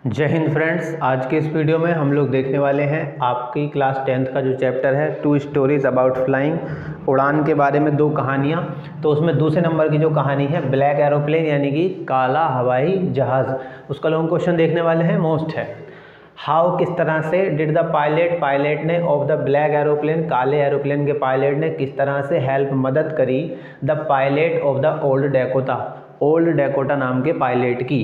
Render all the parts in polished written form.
जय हिंद फ्रेंड्स। आज के इस वीडियो में हम लोग देखने वाले हैं आपकी क्लास 10th का जो चैप्टर है 2 स्टोरीज अबाउट फ्लाइंग, उड़ान के बारे में 2 कहानियाँ। तो उसमें दूसरे नंबर की जो कहानी है ब्लैक एरोप्लेन यानी कि काला हवाई जहाज़, उसका लॉन्ग क्वेश्चन देखने वाले हैं। मोस्ट है हाउ, किस तरह से डिड द पायलट ने ऑफ द ब्लैक एरोप्लेन, काले एरोप्लेन के पायलट ने किस तरह से हेल्प मदद करी the pilot of the old Dakota नाम के पायलट की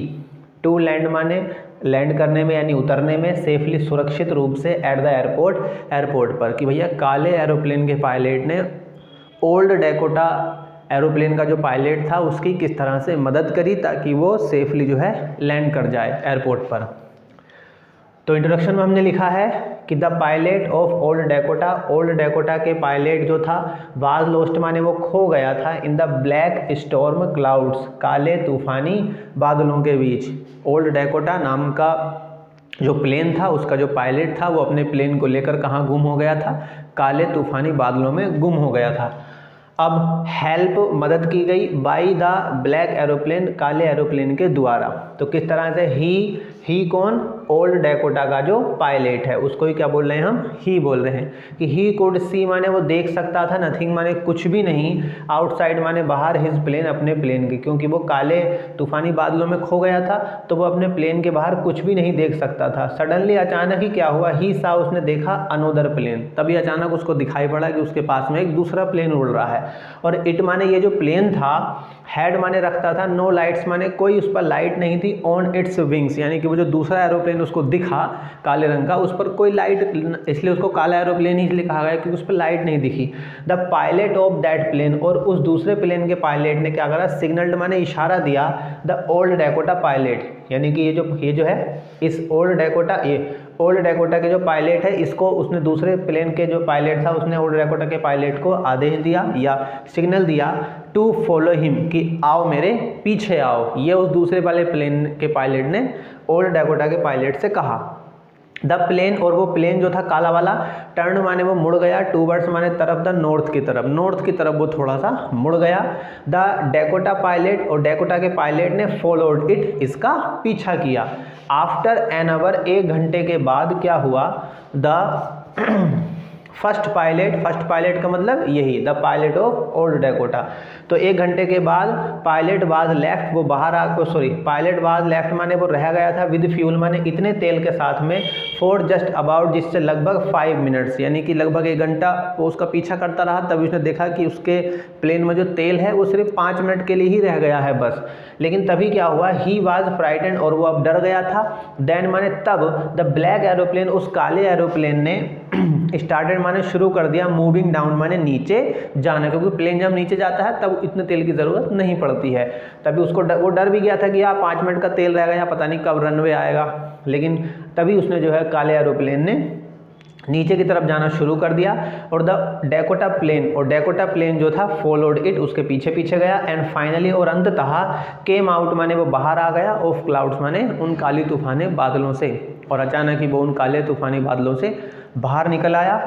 टू लैंड माने लैंड करने में यानी उतरने में, सेफली सुरक्षित रूप से एट द एयरपोर्ट पर। कि भैया काले एरोप्लेन के पायलट ने ओल्ड डैकोटा एरोप्लेन का जो पायलट था उसकी किस तरह से मदद करी ताकि वो सेफली जो है लैंड कर जाए एयरपोर्ट पर। तो इंट्रोडक्शन में हमने लिखा है कि द पायलट ऑफ ओल्ड डैकोटा के पायलट जो था वाज लॉस्ट माने वो खो गया था in the black storm clouds, काले तूफानी बादलों के बीच। ओल्ड डैकोटा नाम का जो प्लेन था उसका जो पायलट था वो अपने प्लेन को लेकर कहाँ गुम हो गया था, काले तूफानी बादलों में गुम हो गया था। अब हेल्प मदद की गई बाय द ब्लैक एरोप्लेन, काले एरोप्लेन के द्वारा। तो किस तरह से ही कौन, ओल्ड डैकोटा का जो पायलट है उसको ही क्या बोल रहे हैं हम, ही बोल रहे हैं। कि ही कुड सी माने वो देख सकता था, नथिंग माने कुछ भी नहीं, आउटसाइड माने बाहर, हिज प्लेन अपने प्लेन के, क्योंकि वो काले तूफानी बादलों में खो गया था तो वो अपने प्लेन के बाहर कुछ भी नहीं देख सकता था। सडनली अचानक ही क्या हुआ, ही सा उसने देखा अनोदर प्लेन, तभी अचानक उसको दिखाई पड़ा कि उसके पास में एक दूसरा प्लेन उड़ रहा है। और इट माने ये जो प्लेन था, हेड माने रखता था, नो लाइट्स माने कोई उस पर लाइट नहीं थी, ऑन इट्स विंग्स यानी कि वो जो दूसरा एरोप्लेन उसको दिखा काले रंग का उस पर कोई लाइट, इसलिए उसको काला एरोप्लेन ही इसलिए कहा गया क्योंकि उस पर लाइट नहीं दिखी। The pilot of that plane, और उस दूसरे प्लेन के पायलट ने क्या करा, सिग्नल्ड माने इशारा दिया द ओल्ड डैकोटा पायलट, यानी कि ये जो है इस ओल्ड डैकोटा के जो पायलट है इसको उसने दूसरे प्लेन के जो पायलट था उसने ओल्ड डैकोटा के पायलट को आदेश दिया या सिग्नल दिया टू फॉलो हिम, कि आओ मेरे पीछे आओ। ये उस दूसरे वाले प्लेन के पायलट ने ओल्ड डैकोटा के पायलट से कहा। द प्लेन, और वो प्लेन जो था काला वाला, टर्न माने वो मुड़ गया, टूवर्ड्स माने तरफ, द नॉर्थ की तरफ वो थोड़ा सा मुड़ गया। द डैकोटा पायलट, और डैकोटा के पायलट ने फॉलोड इट, इसका पीछा किया। आफ्टर एन आवर, 1 घंटे के बाद क्या हुआ, द फर्स्ट पायलट का मतलब यही, द पायलट ऑफ ओल्ड डैकोटा। तो 1 घंटे के बाद पायलट वाज लेफ्ट, वो पायलट वाज लेफ्ट माने वो रह गया था, विद फ्यूल माने इतने तेल के साथ में, फॉर जस्ट अबाउट, जिससे लगभग 5 मिनट्स यानी कि लगभग 1 घंटा वो उसका पीछा करता रहा। तभी उसने देखा कि उसके प्लेन में जो तेल है वो सिर्फ 5 मिनट के लिए ही रह गया है बस। लेकिन तभी क्या हुआ, ही वाज फ्राइटेंड, और वो अब डर गया था। देन माने तब, द ब्लैक एरोप्लेन, उस काले एरोप्लेन ने स्टार्टेड माने शुरू कर दिया, मूविंग डाउन माने नीचे जाना, क्योंकि प्लेन जब नीचे जाता है तब इतने तेल की ज़रूरत नहीं पड़ती है। तभी उसको वो डर भी गया था कि यार 5 मिनट का तेल रहेगा या पता नहीं कब रनवे आएगा। लेकिन तभी उसने जो है काले एरोप्लेन ने नीचे की तरफ जाना शुरू कर दिया। और द डैकोटा प्लेन जो था फॉलोड इट, उसके पीछे पीछे गया। एंड फाइनली, और अंततः, केम आउट माने वो बाहर आ गया, ऑफ क्लाउड्स माने उन काली तूफानी बादलों से, और अचानक ही वो उन काले तूफानी बादलों से बाहर निकल आया।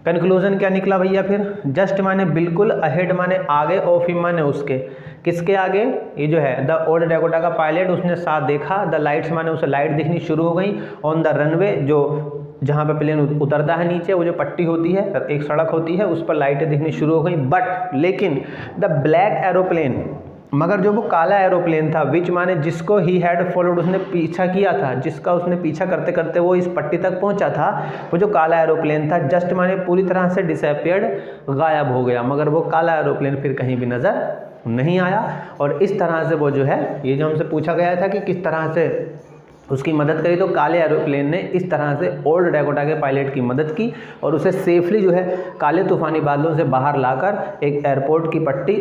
कंक्लूजन क्या निकला भैया फिर, जस्ट माने बिल्कुल, अहेड माने आगे, ऑफ हिम माने उसके, किसके आगे, ये जो है द ओल्ड डैकोटा का पायलट, उसने साथ देखा, द लाइट्स माने उसे लाइट दिखनी शुरू हो गई, ऑन द रनवे, जो जहाँ पे प्लेन उतरता है नीचे, वो जो पट्टी होती है, एक सड़क होती है, उस पर लाइटें दिखनी शुरू हो गई। बट लेकिन द ब्लैक एरोप्लेन, मगर जो वो काला एरोप्लेन था, विच माने जिसको ही हैड फॉलोड, उसने पीछा किया था, जिसका उसने पीछा करते करते वो इस पट्टी तक पहुंचा था, वो जो काला एरोप्लेन था, जस्ट माने पूरी तरह से डिसअपियर्ड, गायब हो गया। मगर वो काला एरोप्लेन फिर कहीं भी नज़र नहीं आया। और इस तरह से वो जो है, ये जो हमसे पूछा गया था कि किस तरह से उसकी मदद करी, तो काले एरोप्लेन ने इस तरह से ओल्ड डैकोटा के पायलट की मदद की और उसे सेफली जो है काले तूफानी बादलों से बाहर लाकर एक एयरपोर्ट की पट्टी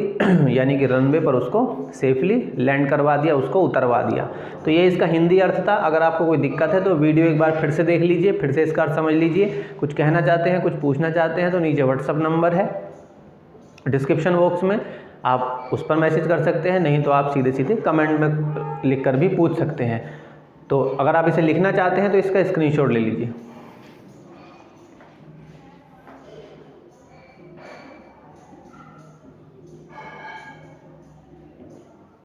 यानी कि रनवे पर उसको सेफली लैंड करवा दिया, उसको उतरवा दिया। तो ये इसका हिंदी अर्थ था। अगर आपको कोई दिक्कत है तो वीडियो एक बार फिर से देख लीजिए, फिर से इसका अर्थ समझ लीजिए। कुछ कहना चाहते हैं, कुछ पूछना चाहते हैं तो नीचे व्हाट्सअप नंबर है डिस्क्रिप्शन बॉक्स में, आप उस पर मैसेज कर सकते हैं, नहीं तो आप सीधे सीधे कमेंट में लिख कर भी पूछ सकते हैं। तो अगर आप इसे लिखना चाहते हैं तो इसका स्क्रीनशॉट ले लीजिए।